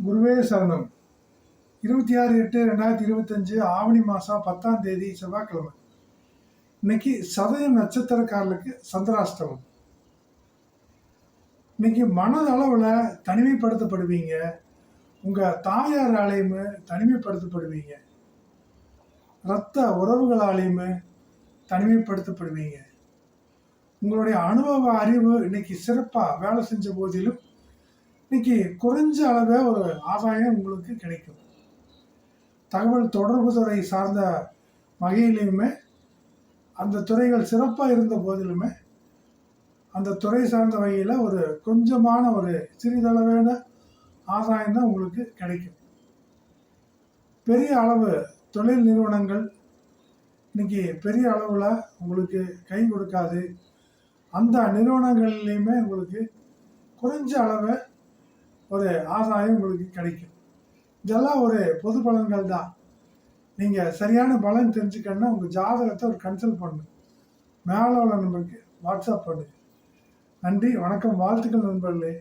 குருவே சரணம். 26/8/2025 ஆவணி மாதம் 10ஆம் தேதி செவ்வாய்க்கிழமை. இன்னைக்கு சதயம் நட்சத்திரக்காரர்களுக்கு சந்திராஷ்டமம். இன்னைக்கு மனதளவில் தனிமைப்படுத்தப்படுவீங்க. உங்கள் தாயாராலையும் தனிமைப்படுத்தப்படுவீங்க. இரத்த உறவுகளாலையும் தனிமைப்படுத்தப்படுவீங்க. உங்களுடைய அனுபவ அறிவு இன்னைக்கு சிறப்பாக வேலை செஞ்ச போதிலும் இன்னைக்கு குறைஞ்ச அளவே ஒரு ஆதாயம் உங்களுக்கு கிடைக்கும். தகவல் தொடர்பு துறை சார்ந்த வகையிலையுமே அந்த துறைகள் சிறப்பாக இருந்த போதிலுமே அந்த துறை சார்ந்த வகையில் ஒரு கொஞ்சமான ஒரு சிறிதளவான ஆதாயம் தான் உங்களுக்கு கிடைக்கும். பெரிய அளவு தொழில் நிறுவனங்கள் இன்னைக்கு பெரிய அளவில் உங்களுக்கு கை கொடுக்காது. அந்த நிறுவனங்கள்லையுமே உங்களுக்கு குறைஞ்ச அளவு ஒரு ஆதாயம் உங்களுக்கு கிடைக்கும். இதெல்லாம் ஒரு பொது பலன்கள் தான். நீங்கள் சரியான பலன் தெரிஞ்சுக்கணுன்னா உங்கள் ஜாதகத்தை ஒரு கன்சல்ட் பண்ணு. மேலே உள்ள நம்பருக்கு வாட்ஸ்அப் பண்ணுங்க. நன்றி, வணக்கம், வாழ்த்துக்கள் நண்பர்களே.